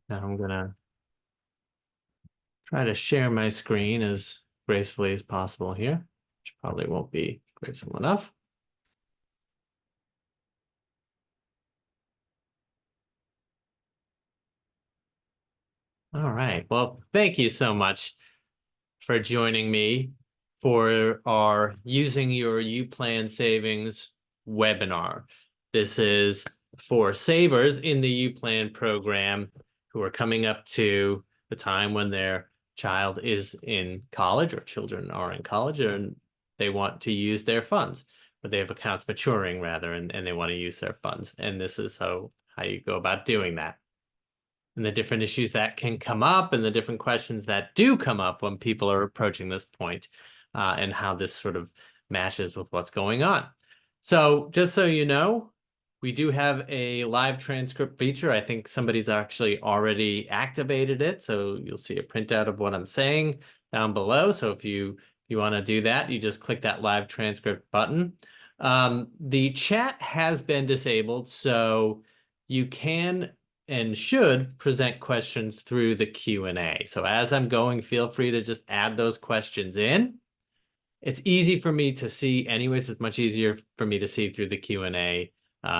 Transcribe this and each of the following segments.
Now I'm gonna try to share my screen as gracefully as possible here, which probably won't be graceful enough. All right. Well, thank you so much for joining me for our Using Your U.Plan Savings webinar. This is for savers in the U.Plan program who are coming up to the time when their child is in college or children are in college and they want to use their funds, but they have accounts maturing rather, and they want to use their funds. And this is how you go about doing that, and the different issues that can come up and the different questions that do come up when people are approaching this point, and how this sort of matches with what's going on. So just so you know, we do have a live transcript feature. I think somebody's actually already activated it. So you'll see a printout of what I'm saying down below. So if you want to do that, you just click that live transcript button. The chat has been disabled, so you can and should present questions through the Q&A. So as I'm going, feel free to just add those questions in. It's easy for me to see anyways. It's much easier for me to see through the Q&A,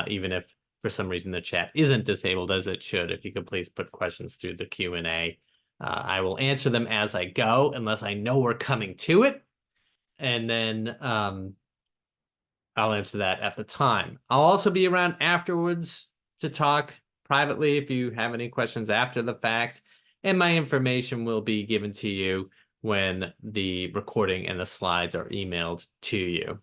even if for some reason the chat isn't disabled as it should. If you could please put questions through the Q&A. I will answer them as I go, unless I know we're coming to it. And then I'll answer that at the time. I'll also be around afterwards to talk privately if you have any questions after the fact, and my information will be given to you when the recording and the slides are emailed to you.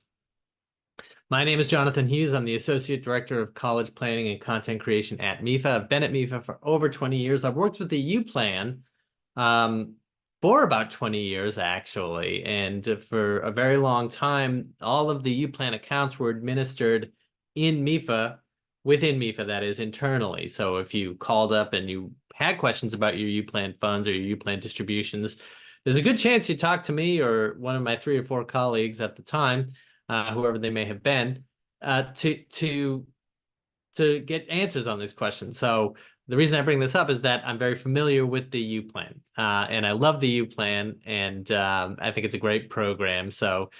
My name is Jonathan Hughes. I'm the Associate Director of College Planning and Content Creation at MEFA. I've been at MEFA for over 20 years. I've worked with the U.Plan for about 20 years, actually. And for a very long time, all of the U.Plan accounts were administered in MEFA, within MEFA, that is, internally. So if you called up and you had questions about your U.Plan funds or your U.Plan distributions, there's a good chance you talked to me or one of my 3 or 4 colleagues at the time, whoever they may have been, to get answers on these questions. So the reason I bring this up is that I'm very familiar with the U.Plan, and I love the U.Plan, and I think it's a great program. So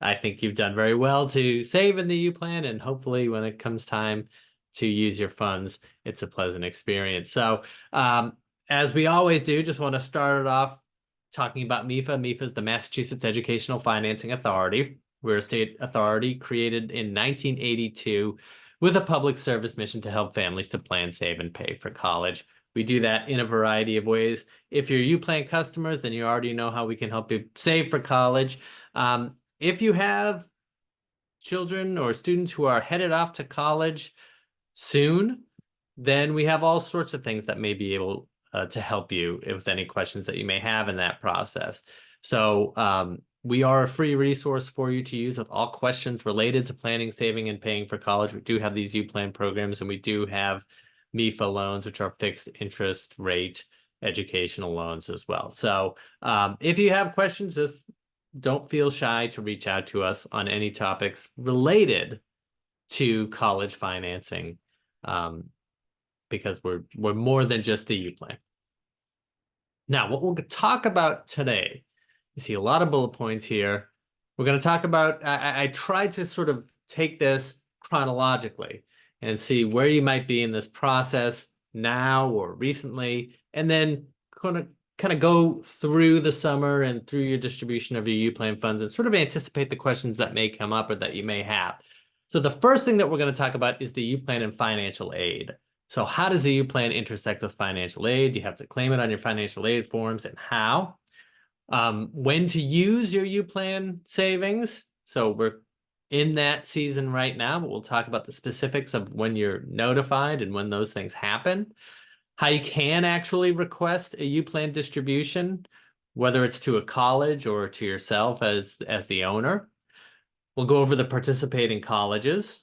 I think you've done very well to save in the U.Plan, and hopefully when it comes time to use your funds, it's a pleasant experience. So as we always do, just want to start it off talking about MEFA. MEFA is the Massachusetts Educational Financing Authority. We're a state authority created in 1982 with a public service mission to help families to plan, save, and pay for college. We do that in a variety of ways. If you're U.Plan customers, then you already know how we can help you save for college. If you have children or students who are headed off to college soon, then we have all sorts of things that may be able to help you with any questions that you may have in that process. So we are a free resource for you to use with all questions related to planning, saving, and paying for college. We do have these U.Plan programs, and we do have MEFA loans, which are fixed interest rate educational loans as well. So if you have questions, just don't feel shy to reach out to us on any topics related to college financing, because we're more than just the U.Plan. Now, what we'll talk about today, you see a lot of bullet points here. We're going to talk about, I tried to sort of take this chronologically and see where you might be in this process now or recently, and then kind of go through the summer and through your distribution of your U.Plan funds and sort of anticipate the questions that may come up or that you may have. So the first thing that we're going to talk about is the U.Plan and financial aid. So how does the U.Plan intersect with financial aid? Do you have to claim it on your financial aid forms, and how? When to use your U.Plan savings. So we're in that season right now, but we'll talk about the specifics of when you're notified and when those things happen. How you can actually request a U.Plan distribution, whether it's to a college or to yourself as the owner. We'll go over the participating colleges,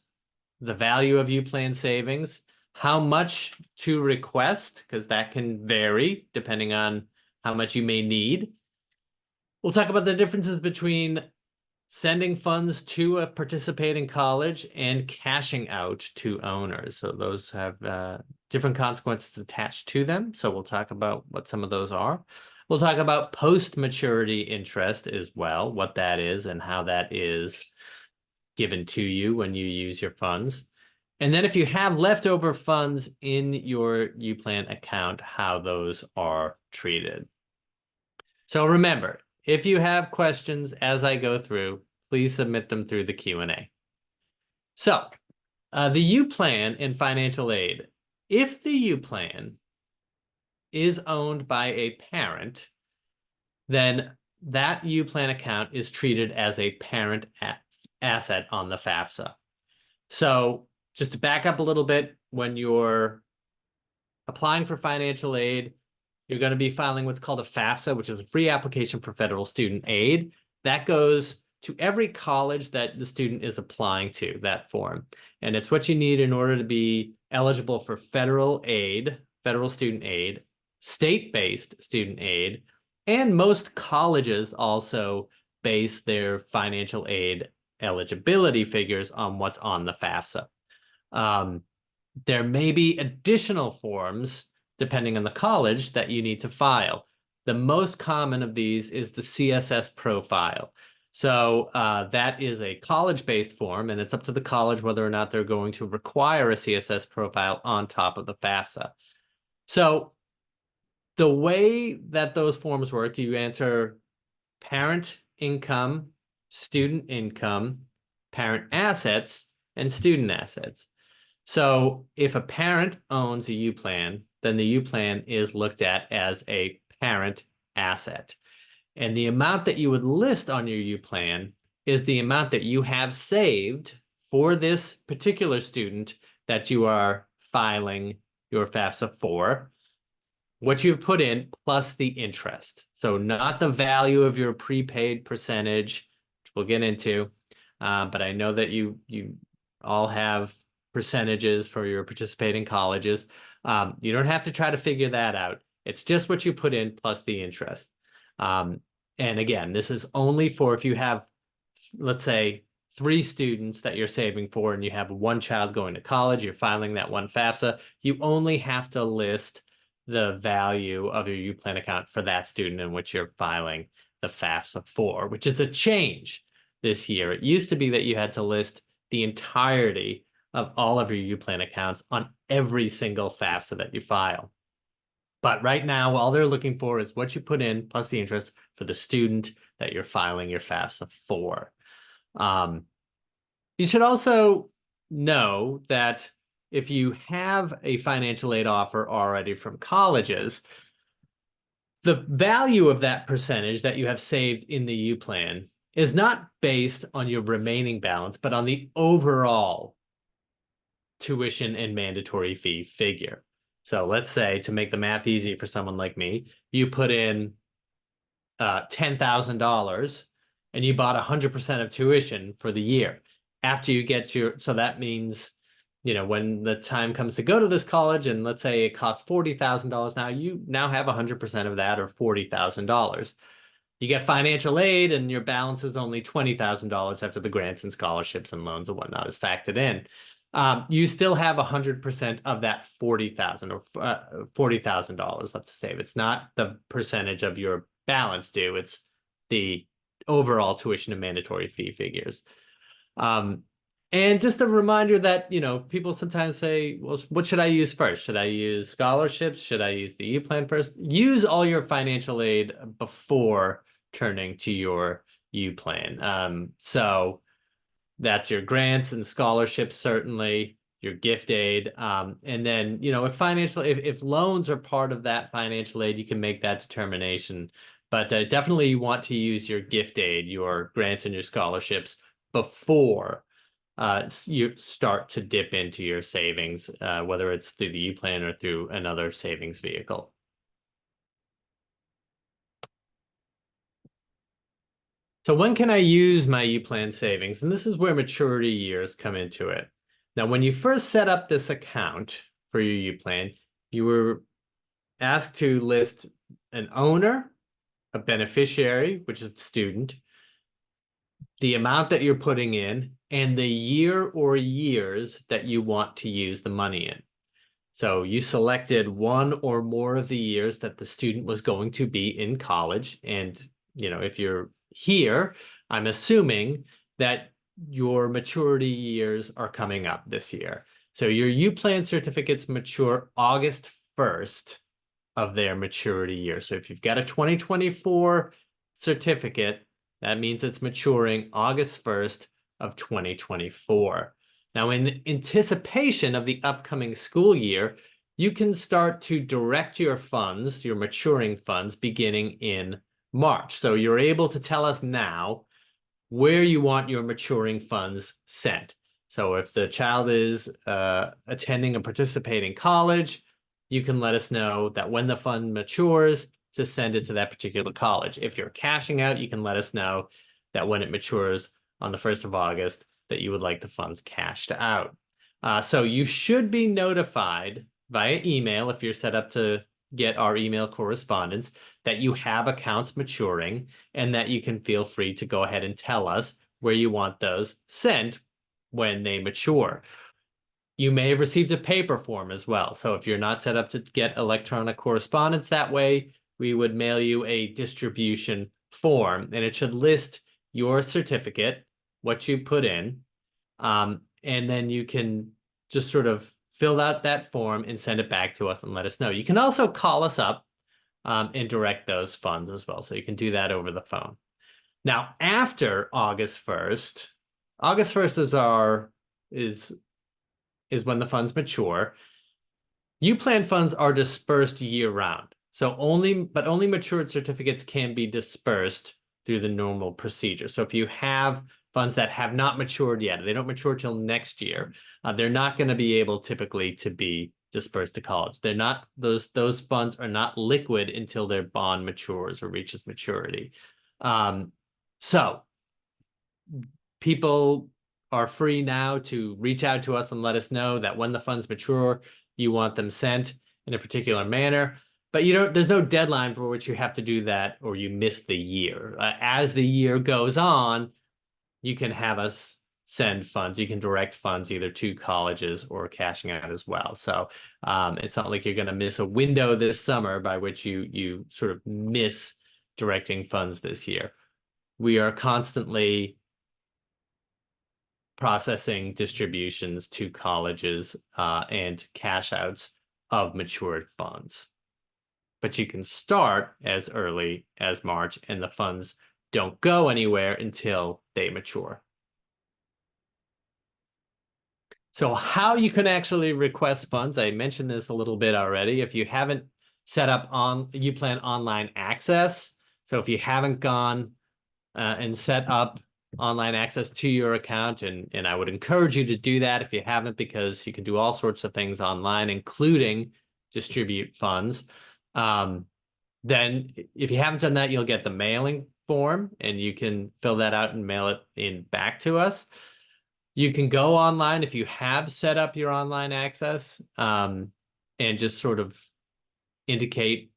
the value of U.Plan savings, how much to request, because that can vary depending on how much you may need. We'll talk about the differences between sending funds to a participating college, and cashing out to owners. So those have different consequences attached to them. So we'll talk about what some of those are. We'll talk about post-maturity interest as well, what that is and how that is given to you when you use your funds. And then if you have leftover funds in your U.Plan account, how those are treated. So remember, if you have questions as I go through, please submit them through the Q&A. So the U.Plan and financial aid. If the U.Plan is owned by a parent, then that U.Plan account is treated as a parent asset on the FAFSA. So just to back up a little bit, when you're applying for financial aid, you're going to be filing what's called a FAFSA, which is a free application for federal student aid. That goes to every college that the student is applying to, that form. And it's what you need in order to be eligible for federal aid, federal student aid, state-based student aid, and most colleges also base their financial aid eligibility figures on what's on the FAFSA. There may be additional forms, depending on the college, that you need to file. The most common of these is the CSS profile. So that is a college-based form, and it's up to the college whether or not they're going to require a CSS profile on top of the FAFSA. So the way that those forms work, you answer parent income, student income, parent assets, and student assets. So if a parent owns a U.Plan, then the U.Plan is looked at as a parent asset. And the amount that you would list on your U.Plan is the amount that you have saved for this particular student that you are filing your FAFSA for, what you've put in plus the interest. So not the value of your prepaid percentage, which we'll get into, but I know that you all have percentages for your participating colleges. You don't have to try to figure that out. It's just what you put in plus the interest. And again, this is only for if you have, let's say, 3 students that you're saving for and you have 1 child going to college, you're filing that one FAFSA, you only have to list the value of your U.Plan account for that student in which you're filing the FAFSA for, which is a change this year. It used to be that you had to list the entirety of all of your U.Plan accounts on every single FAFSA that you file. But right now, all they're looking for is what you put in plus the interest for the student that you're filing your FAFSA for. You should also know that if you have a financial aid offer already from colleges, the value of that percentage that you have saved in the U.Plan is not based on your remaining balance, but on the overall tuition and mandatory fee figure. So let's say, to make the math easy for someone like me, you put in $10,000 and you bought 100% of tuition for the year. After you get your, so that means, you know, when the time comes to go to this college and let's say it costs $40,000 now, you now have 100% of that, or $40,000. You get financial aid and your balance is only $20,000 after the grants and scholarships and loans and whatnot is factored in. You still have 100% of that $40,000 or $40,000 left to save. It's not the percentage of your balance due, it's the overall tuition and mandatory fee figures. And just a reminder that, you know, people sometimes say, well, what should I use first? Should I use scholarships? Should I use the U.Plan first? Use all your financial aid before turning to your U.Plan. So that's your grants and scholarships, certainly, your gift aid. And then, you know, if loans are part of that financial aid, you can make that determination. But definitely you want to use your gift aid, your grants and your scholarships before you start to dip into your savings, whether it's through the U.Plan or through another savings vehicle. So when can I use my U.Plan savings? And this is where maturity years come into it. Now, when you first set up this account for your U.Plan, you were asked to list an owner, a beneficiary, which is the student, the amount that you're putting in, and the year or years that you want to use the money in. So you selected one or more of the years that the student was going to be in college. And, if you're here, I'm assuming that your maturity years are coming up this year. So your U-Plan certificates mature August 1st of their maturity year. So if you've got a 2024 certificate, that means it's maturing August 1st of 2024. Now, in anticipation of the upcoming school year, you can start to direct your funds, your maturing funds, beginning in March. So you're able to tell us now where you want your maturing funds sent. So if the child is attending a participating college, you can let us know that when the fund matures to send it to that particular college. If you're cashing out, you can let us know that when it matures on the 1st of August, that you would like the funds cashed out. So you should be notified via email if you're set up to get our email correspondence that you have accounts maturing, and that you can feel free to go ahead and tell us where you want those sent when they mature. You may have received a paper form as well. So if you're not set up to get electronic correspondence that way, we would mail you a distribution form, and it should list your certificate, what you put in, and then you can just sort of fill out that form and send it back to us and let us know. You can also call us up and direct those funds as well. So you can do that over the phone. Now, after August 1st, August 1st is when the funds mature. U-Plan funds are dispersed year-round. So only matured certificates can be dispersed through the normal procedure. So if you have funds that have not matured yet, they don't mature till next year, they're not going to be able typically to be dispersed to college. They're not, those funds are not liquid until their bond matures or reaches maturity. So people are free now to reach out to us and let us know that when the funds mature, you want them sent in a particular manner. But there's no deadline for which you have to do that or you miss the year. As the year goes on, you can have us send funds. You can direct funds either to colleges or cashing out as well. So it's not like you're going to miss a window this summer by which you sort of miss directing funds this year. We are constantly processing distributions to colleges and cash outs of matured funds. But you can start as early as March, and the funds don't go anywhere until they mature. So how you can actually request funds, I mentioned this a little bit already. If you haven't set up on U-Plan online access, so if you haven't gone and set up online access to your account, and I would encourage you to do that if you haven't, because you can do all sorts of things online, including distribute funds. Then if you haven't done that, you'll get the mailing form, and you can fill that out and mail it back to us. You can go online if you have set up your online access and just sort of indicate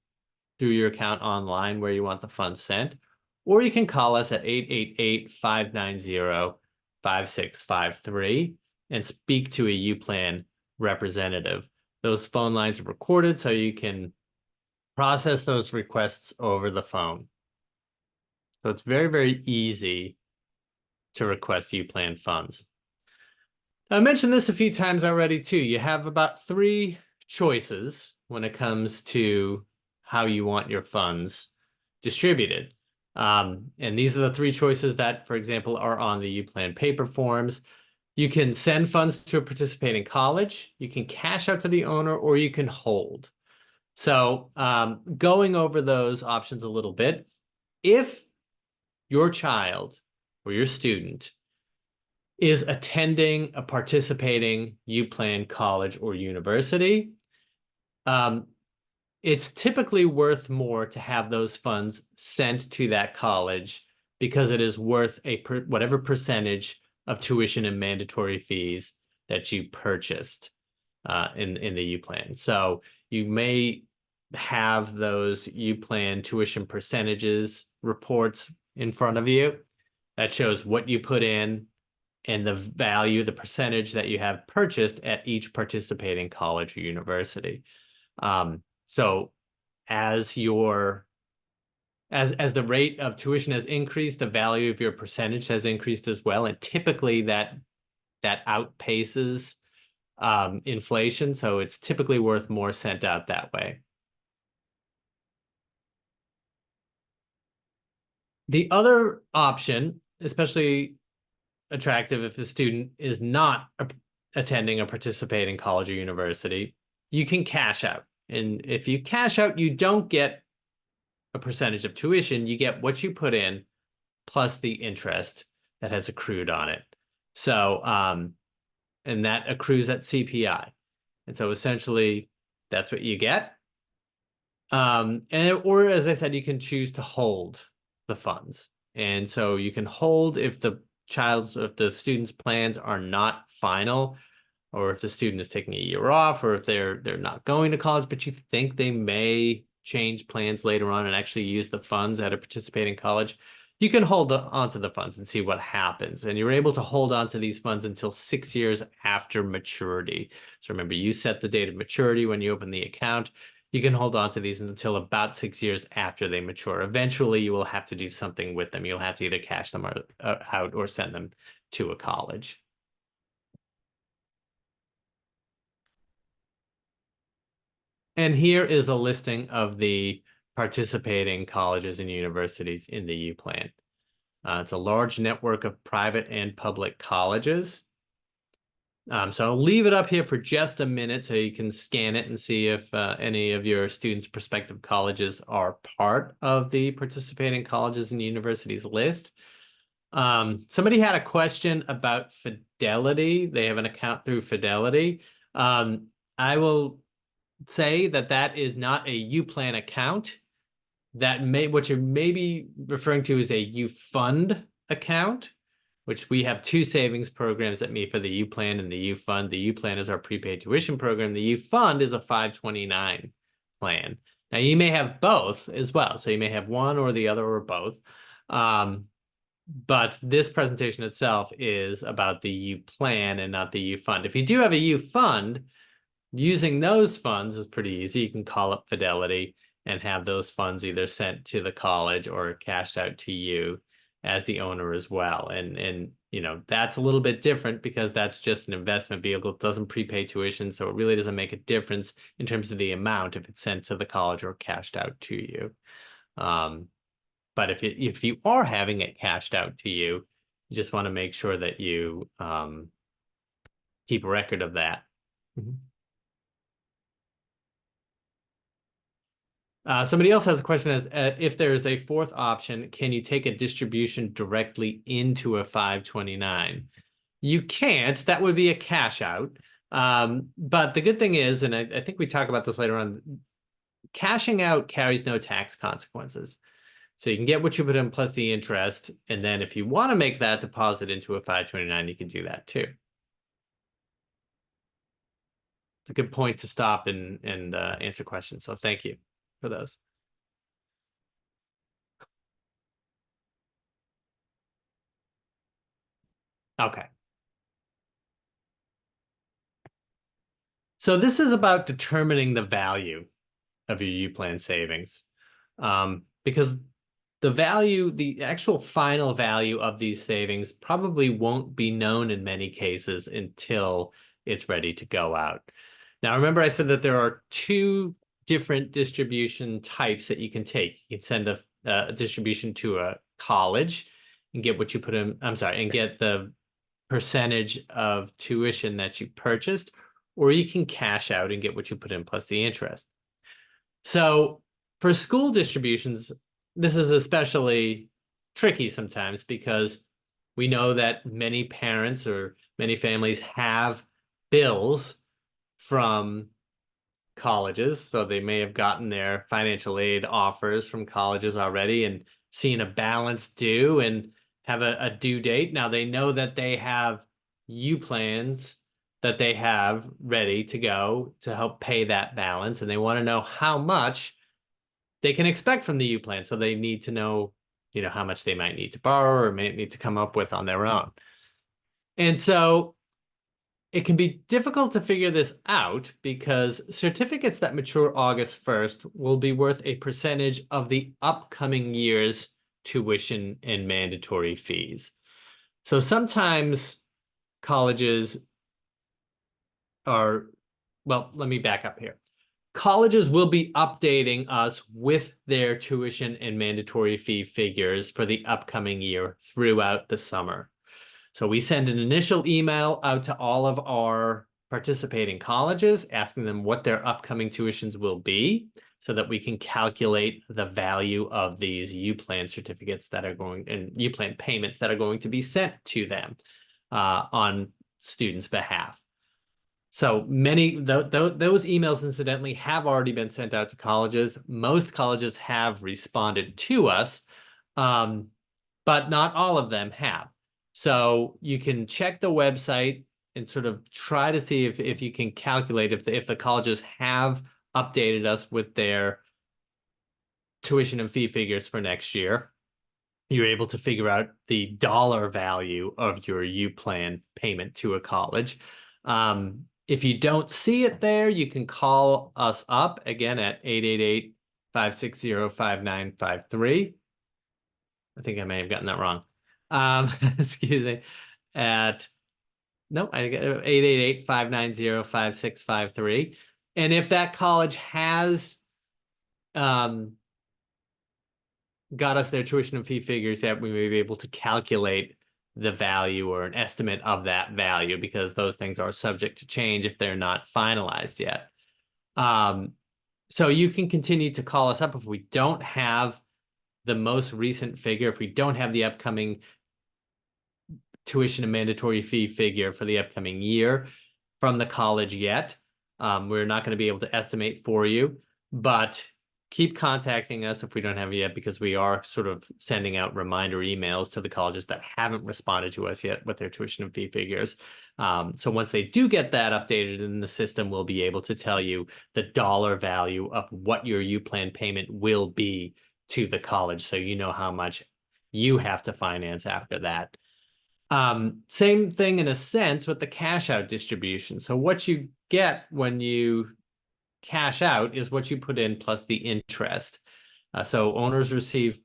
through your account online where you want the funds sent. Or you can call us at 888-590-5653 and speak to a U-Plan representative. Those phone lines are recorded so you can process those requests over the phone. So it's very, very easy to request U-Plan funds. I mentioned this a few times already too. You have about 3 choices when it comes to how you want your funds distributed. And these are the 3 choices that, for example, are on the U-Plan paper forms. You can send funds to a participating college, you can cash out to the owner, or you can hold. So going over those options a little bit, if your child or your student is attending a participating U-Plan college or university, it's typically worth more to have those funds sent to that college because it is worth whatever percentage of tuition and mandatory fees that you purchased in the U-Plan. So you may have those U-Plan tuition percentages reports in front of you. that shows what you put in and the value, the percentage that you have purchased at each participating college or university. So as your as the rate of tuition has increased, the value of your percentage has increased as well, and typically that outpaces inflation, so it's typically worth more sent out that way. The other option, especially attractive if a student is not attending a participating college or university, you can cash out. And if you cash out, you don't get a percentage of tuition, you get what you put in plus the interest that has accrued on it. So, and that accrues at CPI. And so essentially, that's what you get. Or as I said, you can choose to hold the funds. And so you can hold if if the student's plans are not final, or if the student is taking a year off, or if they're not going to college, but you think they may change plans later on and actually use the funds at a participating college, you can hold onto the funds and see what happens. And you're able to hold onto these funds until 6 years after maturity. So remember, you set the date of maturity when you open the account. You can hold on to these until about 6 years after they mature. Eventually, you will have to do something with them. You'll have to either cash them out or send them to a college. And here is a listing of the participating colleges and universities in the U-Plan. It's a large network of private and public colleges. So I'll leave it up here for just a minute so you can scan it and see if any of your students' prospective colleges are part of the participating colleges and universities list. Somebody had a question about Fidelity. They have an account through Fidelity. I will say that is not a U-Plan account. What you're maybe referring to is a U-Fund account, which we have two savings programs at MEFA, the U-Plan and the U-Fund. The U-Plan is our prepaid tuition program. The U-Fund is a 529 plan. Now, you may have both as well. So you may have one or the other or both. But this presentation itself is about the U-Plan and not the U-Fund. If you do have a U-Fund, using those funds is pretty easy. You can call up Fidelity and have those funds either sent to the college or cashed out to you as the owner as well. And you know, that's a little bit different because that's just an investment vehicle. It doesn't prepay tuition, so it really doesn't make a difference in terms of the amount if it's sent to the college or cashed out to you. But if you are having it cashed out to you, you just want to make sure that you keep a record of that. Somebody else has a question as if there is a fourth option, can you take a distribution directly into a 529? You can't. That would be a cash out. But the good thing is, and I think we talk about this later on, cashing out carries no tax consequences. So you can get what you put in plus the interest. And then if you want to make that deposit into a 529, you can do that too. It's a good point to stop and answer questions. So thank you for those. Okay. So this is about determining the value of your U-Plan savings. Because the actual final value of these savings probably won't be known in many cases until it's ready to go out. Now, remember I said that there are two different distribution types that you can take. You can send a distribution to a college and get what you put in, and get the percentage of tuition that you purchased, or you can cash out and get what you put in plus the interest. So for school distributions, this is especially tricky sometimes because we know that many parents or many families have bills from colleges. So they may have gotten their financial aid offers from colleges already and seen a balance due and have a due date. Now they know that they have U-Plans that they have ready to go to help pay that balance, and they want to know how much they can expect from the U-Plan. So they need to know how much they might need to borrow or may need to come up with on their own. And so it can be difficult to figure this out because certificates that mature August 1st will be worth a percentage of the upcoming year's tuition and mandatory fees. So sometimes colleges are, well, let me back up here. Colleges will be updating us with their tuition and mandatory fee figures for the upcoming year throughout the summer. So we send an initial email out to all of our participating colleges, asking them what their upcoming tuitions will be so that we can calculate the value of these U-Plan certificates that are going and U-Plan payments that are going to be sent to them on students' behalf. So many those emails, incidentally, have already been sent out to colleges. Most colleges have responded to us, but not all of them have. So you can check the website and sort of try to see if you can calculate if the colleges have updated us with their tuition and fee figures for next year. You're able to figure out the dollar value of your U-Plan payment to a college. If you don't see it there, you can call us up again at 888-560-5953. I think I may have gotten that wrong. Excuse me. No, I got 888-590-5653. And if that college has got us their tuition and fee figures, that we may be able to calculate the value or an estimate of that value, because those things are subject to change if they're not finalized yet. So you can continue to call us up if we don't have the most recent figure, if we don't have the upcoming tuition and mandatory fee figure for the upcoming year from the college yet. We're not going to be able to estimate for you, but keep contacting us if we don't have it yet, because we are sort of sending out reminder emails to the colleges that haven't responded to us yet with their tuition and fee figures. So once they do get that updated in the system, we'll be able to tell you the dollar value of what your U-Plan payment will be to the college, so you know how much you have to finance after that. Same thing in a sense with the cash out distribution. So what you get when you cash out is what you put in plus the interest. So owners receive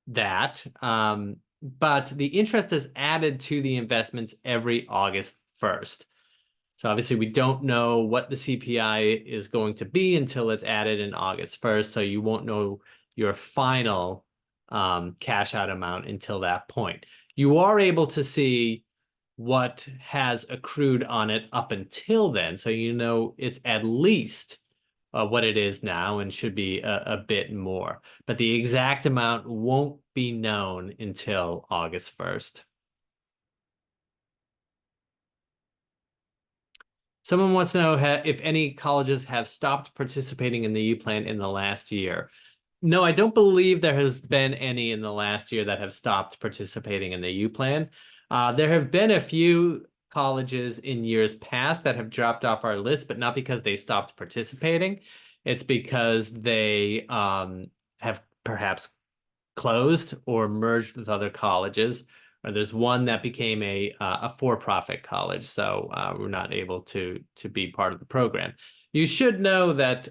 that, but the interest is added to the investments every August 1st. So obviously we don't know what the CPI is going to be until it's added in August 1st. So you won't know your final cash out amount until that point. You are able to see what has accrued on it up until then. So you know it's at least what it is now and should be a bit more. But the exact amount won't be known until August 1st. Someone wants to know if any colleges have stopped participating in the U-Plan in the last year. No, I don't believe there has been any in the last year that have stopped participating in the U-Plan. There have been a few colleges in years past that have dropped off our list, but not because they stopped participating. It's because they have perhaps closed or merged with other colleges. Or there's one that became a for-profit college, so we're not able to be part of the program. You should know that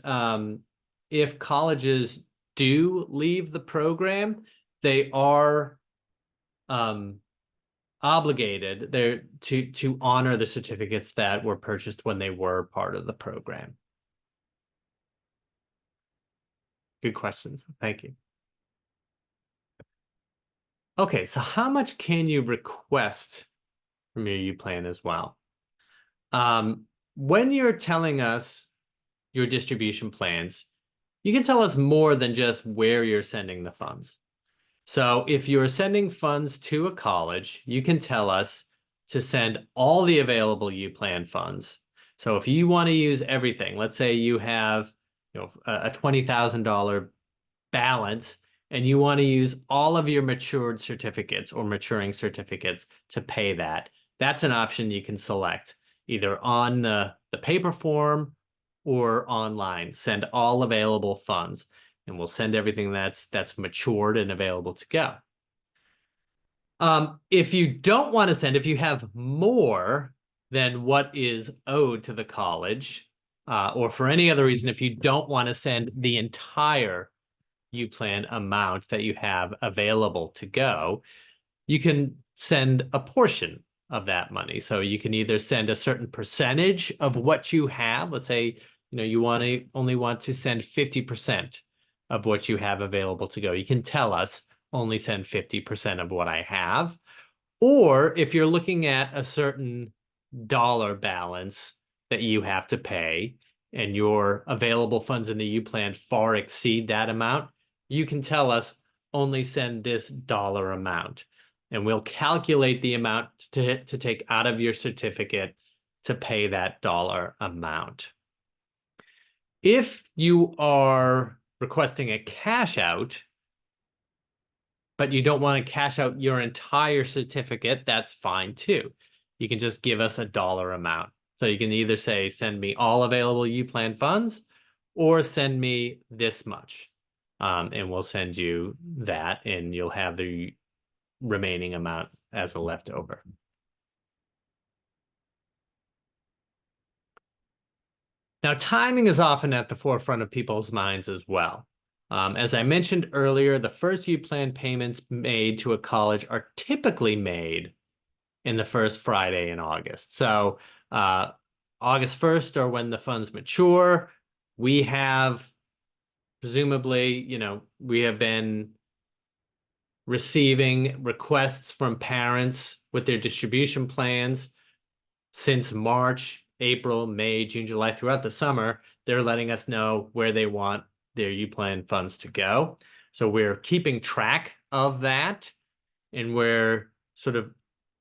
if colleges do leave the program, they are obligated there to honor the certificates that were purchased when they were part of the program. Good questions. Thank you. Okay, so how much can you request from your U-Plan as well? When you're telling us your distribution plans, you can tell us more than just where you're sending the funds. So if you're sending funds to a college, you can tell us to send all the available U-Plan funds. So if you want to use everything, let's say you have a $20,000 balance and you want to use all of your matured certificates or maturing certificates to pay that, that's an option you can select either on the paper form or online. Send all available funds. and we'll send everything that's matured and available to go. If you don't want to send, if you have more than what is owed to the college, or for any other reason, if you don't want to send the entire U-Plan amount that you have available to go, you can send a portion of that money. So you can either send a certain percentage of what you have. Let's say, you only want to send 50% of what you have available to go. You can tell us only send 50% of what I have. Or if you're looking at a certain dollar balance that you have to pay and your available funds in the U-Plan far exceed that amount, you can tell us only send this dollar amount. And we'll calculate the amount to take out of your certificate to pay that dollar amount. If you are requesting a cash out, but you don't want to cash out your entire certificate, that's fine too. You can just give us a dollar amount. So you can either say, send me all available U-Plan funds, or send me this much. And we'll send you that, and you'll have the remaining amount as a leftover. Now, timing is often at the forefront of people's minds as well. As I mentioned earlier, the first U-Plan payments made to a college are typically made in the first Friday in August. So August 1st, or when the funds mature, we have presumably, we have been receiving requests from parents with their distribution plans since March, April, May, June, July, throughout the summer. They're letting us know where they want their U-Plan funds to go. So we're keeping track of that, and we're sort of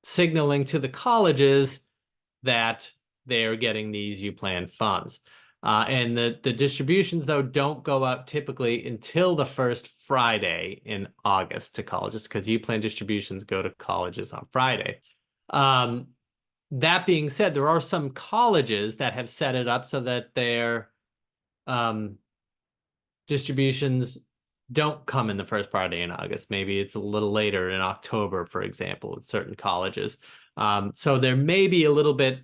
signaling to the colleges that they're getting these U-Plan funds. And the distributions, though, don't go out typically until the first Friday in August to colleges, because U-Plan distributions go to colleges on Friday. That being said, there are some colleges that have set it up so that their distributions don't come in the first Friday in August. Maybe it's a little later in October, for example, at certain colleges. So there may be a little bit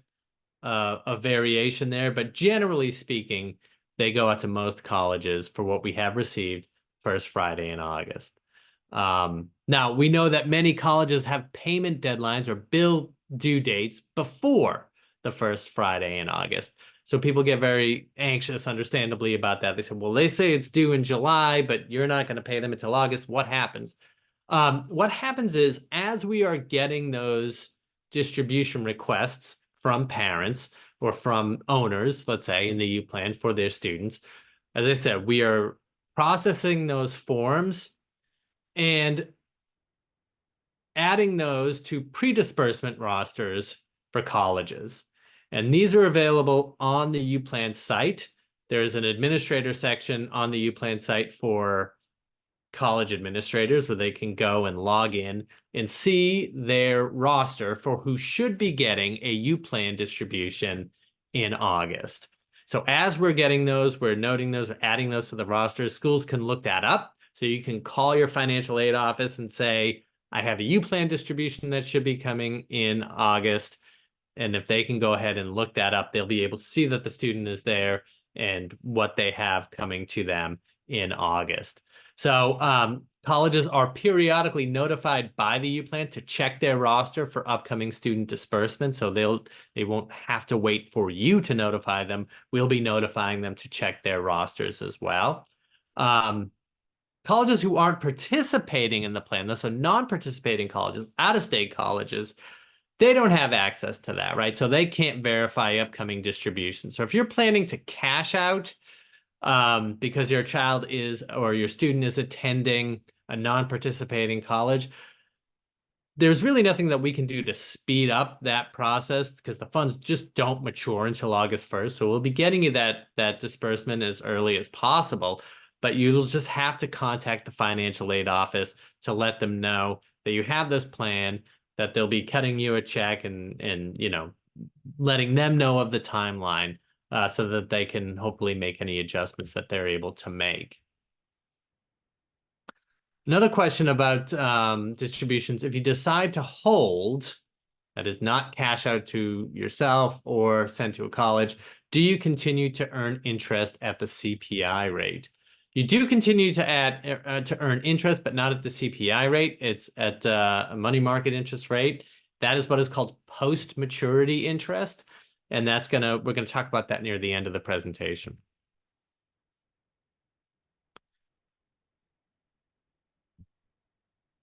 a variation there, but generally speaking, they go out to most colleges for what we have received first Friday in August. Now, we know that many colleges have payment deadlines or bill due dates before the first Friday in August. So people get very anxious, understandably, about that. They say, well, they say it's due in July, but you're not going to pay them until August. What happens? What happens is, as we are getting those distribution requests from parents or from owners, let's say, in the U-Plan for their students, as I said, we are processing those forms and adding those to pre-disbursement rosters for colleges. And these are available on the U-Plan site. There's an administrator section on the U-Plan site for college administrators where they can go and log in and see their roster for who should be getting a U-Plan distribution in August. So as we're getting those, we're noting those, we're adding those to the roster. Schools can look that up. So you can call your financial aid office and say, I have a U-Plan distribution that should be coming in August. And if they can go ahead and look that up, they'll be able to see that the student is there and what they have coming to them in August. So colleges are periodically notified by the U-Plan to check their roster for upcoming student disbursement. So they won't have to wait for you to notify them. We'll be notifying them to check their rosters as well. Colleges who aren't participating in the plan, so non-participating colleges, out-of-state colleges, they don't have access to that, right? So they can't verify upcoming distributions. So if you're planning to cash out because your child is, or your student is attending a non-participating college, there's really nothing that we can do to speed up that process because the funds just don't mature until August 1st. So we'll be getting you that disbursement as early as possible, but you'll just have to contact the financial aid office to let them know that you have this plan, that they'll be cutting you a check and letting them know of the timeline so that they can hopefully make any adjustments that they're able to make. Another question about distributions. If you decide to hold, that is not cash out to yourself or send to a college, do you continue to earn interest at the CPI rate? You do continue to earn interest, but not at the CPI rate. It's at a money market interest rate. That is what is called post-maturity interest. And we're gonna talk about that near the end of the presentation.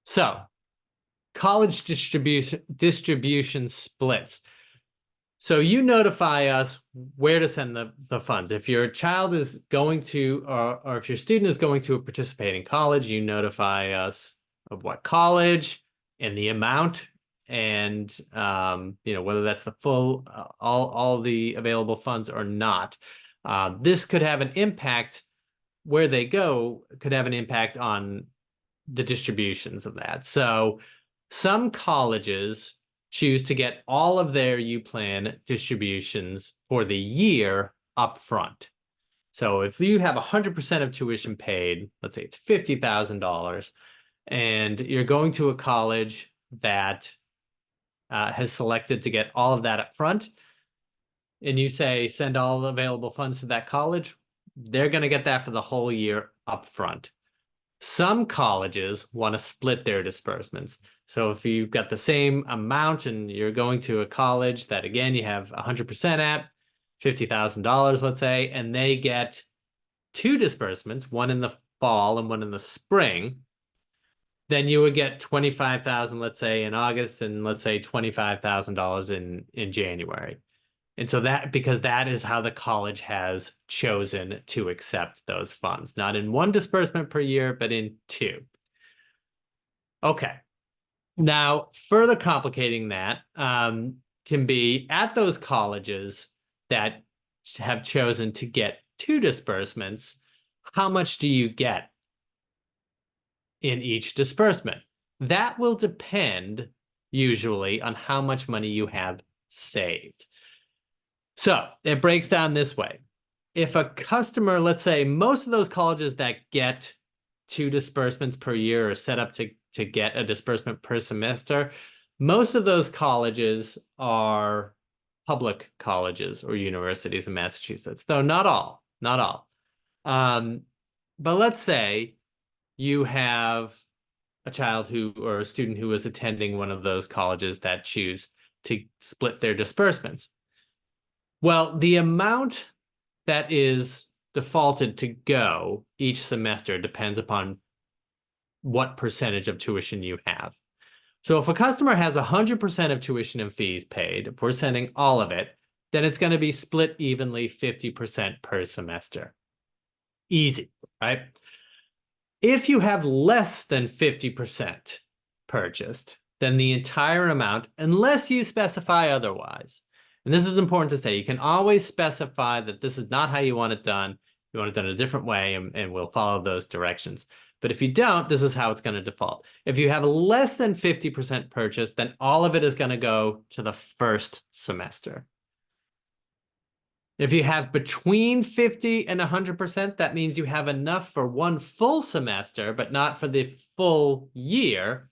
So, college distribution splits. So you notify us where to send the funds. If your child is going to, or if your student is going to a participating college, you notify us of what college and the amount, and whether that's the full all the available funds or not. This could have an impact where they go, could have an impact on the distributions of that. So some colleges choose to get all of their U.Plan distributions for the year up front. So if you have 100% of tuition paid, let's say it's $50,000, and you're going to a college that has selected to get all of that up front, and you say send all available funds to that college, they're going to get that for the whole year up front. Some colleges want to split their disbursements. So if you've got the same amount and you're going to a college that, again, you have 100% at, $50,000, let's say, and they get two disbursements, one in the fall and one in the spring, then you would get $25,000, let's say, in August, and let's say $25,000 in January. And so because that is how the college has chosen to accept those funds, not in one disbursement per year, but in two. Okay. Now, further complicating that can be at those colleges that have chosen to get two disbursements, how much do you get in each disbursement? That will depend usually on how much money you have saved. So it breaks down this way. If a customer, let's say most of those colleges that get two disbursements per year are set up to get a disbursement per semester, most of those colleges are public colleges or universities in Massachusetts, though not all. But let's say you have a child or a student who is attending one of those colleges that choose to split their disbursements. Well, the amount that is defaulted to go each semester depends upon what percentage of tuition you have. So if a customer has 100% of tuition and fees paid, if we're sending all of it, then it's going to be split evenly 50% per semester. Easy, right? If you have less than 50% purchased, then the entire amount, unless you specify otherwise, and this is important to say, you can always specify that this is not how you want it done. You want it done a different way, and we'll follow those directions. But if you don't, this is how it's going to default. If you have less than 50% purchased, then all of it is going to go to the first semester. If you have between 50 and 100%, that means you have enough for one full semester, but not for the full year.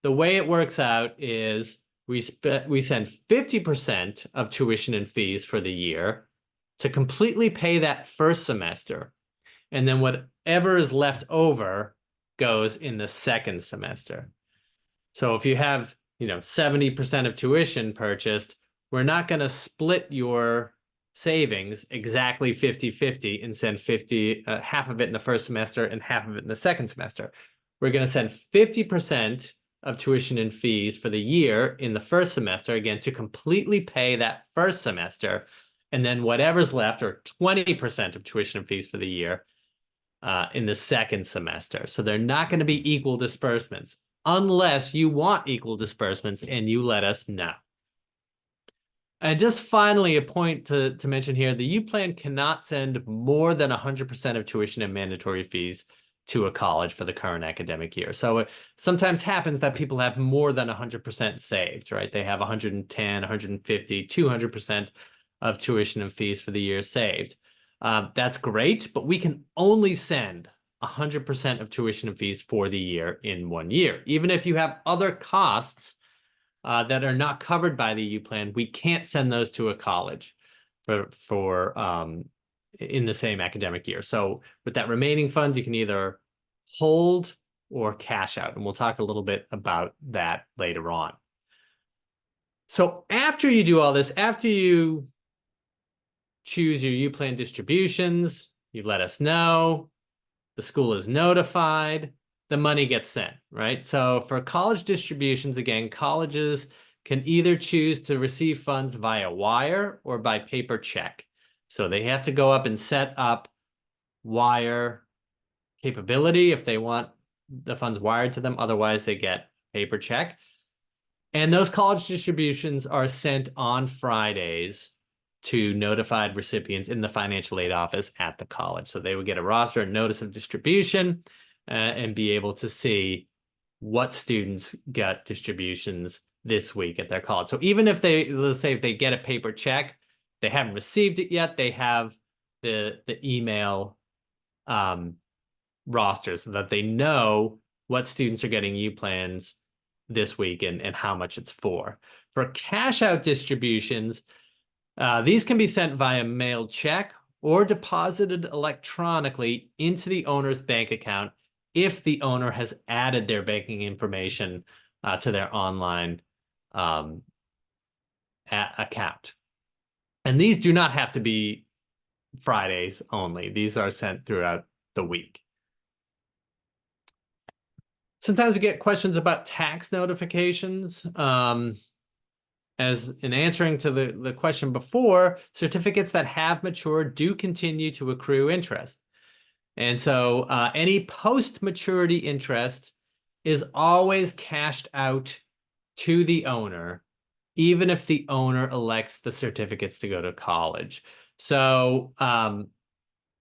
The way it works out is we send 50% of tuition and fees for the year to completely pay that first semester. And then whatever is left over goes in the second semester. So if you have, 70% of tuition purchased, we're not going to split your savings exactly 50-50 and send half of it in the first semester and half of it in the second semester. We're going to send 50% of tuition and fees for the year in the first semester, again, to completely pay that first semester. And then whatever's left, or 20% of tuition and fees for the year, in the second semester. So they're not going to be equal disbursements unless you want equal disbursements and you let us know. And just finally, a point to mention here, the U.Plan cannot send more than 100% of tuition and mandatory fees to a college for the current academic year. So it sometimes happens that people have more than 100% saved, right? They have 110, 150, 200% of tuition and fees for the year saved. That's great, but we can only send 100% of tuition and fees for the year in 1 year. Even if you have other costs that are not covered by the U-Plan, we can't send those to a college for in the same academic year. So with that remaining funds, you can either hold or cash out, and we'll talk a little bit about that later on. So after you do all this, after you choose your U-Plan distributions, you let us know, the school is notified, the money gets sent, right? So for college distributions, again, colleges can either choose to receive funds via wire or by paper check. So they have to go up and set up wire capability if they want the funds wired to them. Otherwise, they get paper check. And those college distributions are sent on Fridays to notified recipients in the financial aid office at the college. So they would get a roster and notice of distribution and be able to see what students got distributions this week at their college. So even if they, let's say if they get a paper check, they haven't received it yet, they have the email roster so that they know what students are getting U-Plans this week and how much it's for. For cash out distributions, these can be sent via mail check or deposited electronically into the owner's bank account if the owner has added their banking information to their online account. And these do not have to be Fridays only. These are sent throughout the week. Sometimes we get questions about tax notifications. As in answering to the question before, certificates that have matured do continue to accrue interest. And so any post-maturity interest is always cashed out to the owner, even if the owner elects the certificates to go to college. So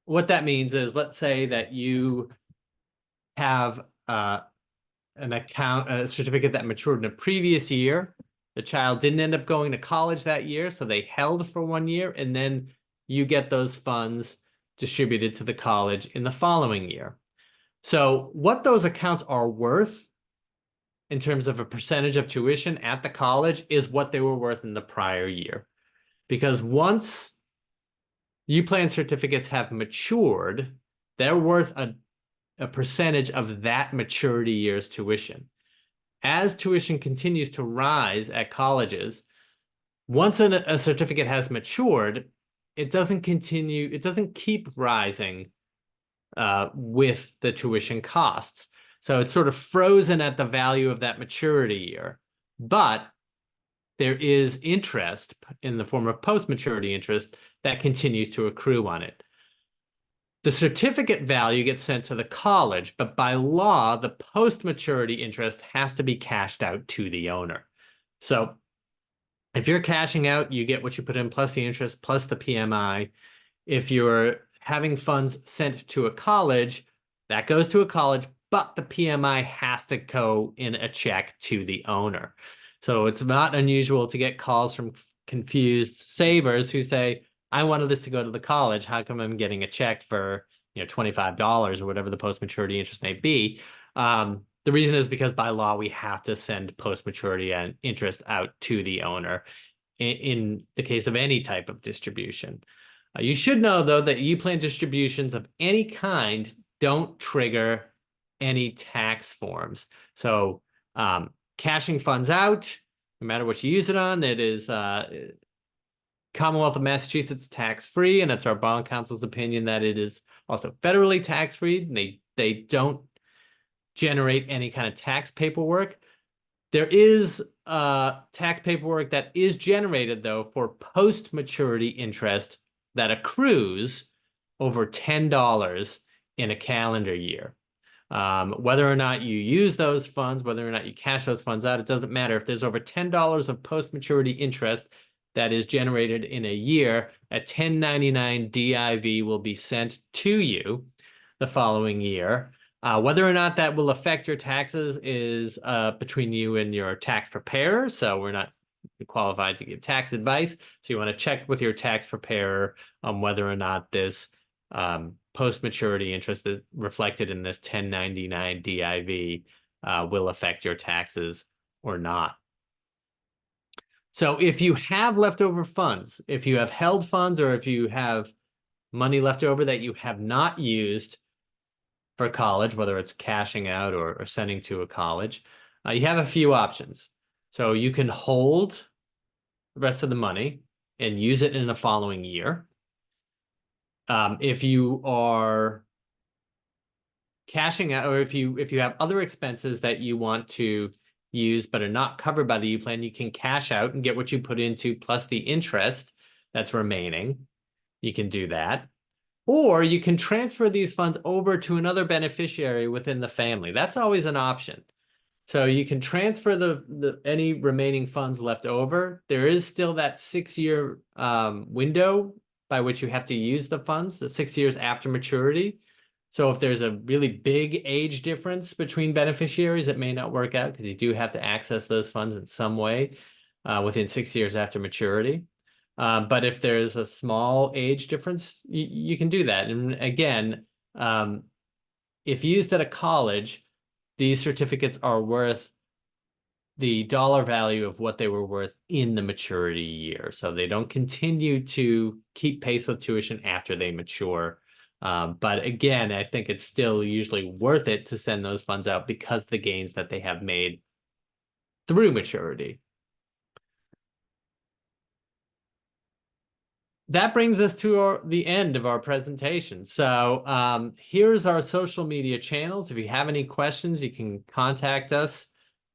what that means is, let's say that you have an account, a certificate that matured in a previous year. The child didn't end up going to college that year, so they held for 1 year, and then you get those funds distributed to the college in the following year. So what those accounts are worth in terms of a percentage of tuition at the college is what they were worth in the prior year. Because once U-Plan certificates have matured, they're worth a percentage of that maturity year's tuition. As tuition continues to rise at colleges, once a certificate has matured, it doesn't keep rising with the tuition costs. So it's sort of frozen at the value of that maturity year. But there is interest in the form of post-maturity interest that continues to accrue on it. The certificate value gets sent to the college, but by law, the post-maturity interest has to be cashed out to the owner. So if you're cashing out, you get what you put in plus the interest plus the PMI. If you're having funds sent to a college, that goes to a college, but the PMI has to go in a check to the owner. So it's not unusual to get calls from confused savers who say, I wanted this to go to the college. How come I'm getting a check for, $25 or whatever the post-maturity interest may be? The reason is because by law, we have to send post-maturity and interest out to the owner in the case of any type of distribution. You should know, though, that U-Plan distributions of any kind don't trigger any tax forms. So cashing funds out, no matter what you use it on, it is Commonwealth of Massachusetts tax-free, and it's our bond counsel's opinion that it is also federally tax-free. They don't generate any kind of tax paperwork. There is tax paperwork that is generated, though, for post-maturity interest that accrues over $10 in a calendar year. Whether or not you use those funds, whether or not you cash those funds out, it doesn't matter. If there's over $10 of post-maturity interest that is generated in a year, a 1099 DIV will be sent to you the following year. Whether or not that will affect your taxes is between you and your tax preparer. So we're not qualified to give tax advice. So you want to check with your tax preparer on whether or not this post-maturity interest that's reflected in this 1099 DIV will affect your taxes or not. So if you have leftover funds, if you have held funds, or if you have money left over that you have not used for college, whether it's cashing out or sending to a college, you have a few options. So you can hold the rest of the money and use it in the following year. If you are cashing out, or if you have other expenses that you want to use but are not covered by the U-Plan, you can cash out and get what you put into plus the interest that's remaining. You can do that. Or you can transfer these funds over to another beneficiary within the family. That's always an option. So you can transfer the any remaining funds left over. There is still that 6-year window by which you have to use the funds, the 6 years after maturity. So if there's a really big age difference between beneficiaries, it may not work out because you do have to access those funds in some way within 6 years after maturity. But if there's a small age difference, you can do that. And again, if used at a college, these certificates are worth the dollar value of what they were worth in the maturity year. So they don't continue to keep pace with tuition after they mature. But again, I think it's still usually worth it to send those funds out because the gains that they have made through maturity. That brings us to the end of our presentation. So here's our social media channels. If you have any questions, you can contact us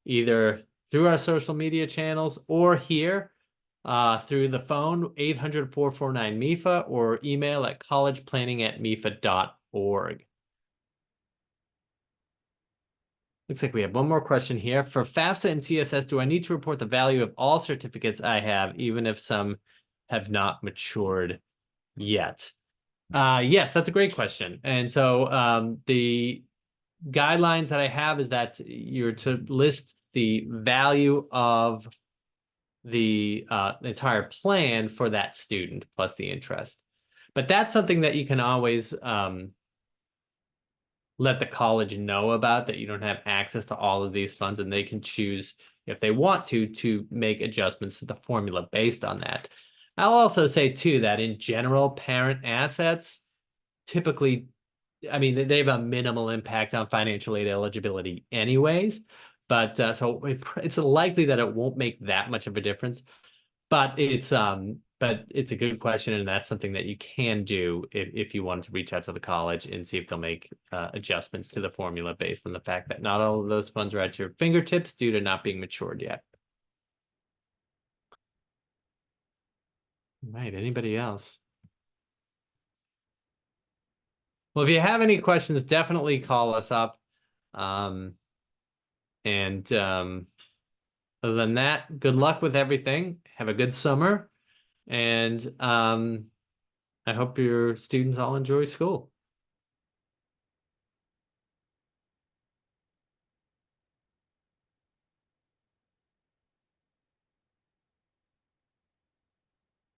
either through our social media channels or here through the phone, 800-449-MEFA, or email at collegeplanning@mefa.org. Looks like we have one more question here. For FAFSA and CSS, do I need to report the value of all certificates I have, even if some have not matured yet? Yes, that's a great question. And so the guidelines that I have is that you're to list the value of the entire plan for that student plus the interest. But that's something that you can always let the college know about, that you don't have access to all of these funds, and they can choose if they want to make adjustments to the formula based on that. I'll also say too that in general, parent assets typically, I mean, they have a minimal impact on financial aid eligibility anyways, but so it's likely that it won't make that much of a difference. But it's a good question, and that's something that you can do if you want to reach out to the college and see if they'll make adjustments to the formula based on the fact that not all of those funds are at your fingertips due to not being matured yet. Right, anybody else? Well, if you have any questions, definitely call us up. And other than that, good luck with everything. Have a good summer. And I hope your students all enjoy school.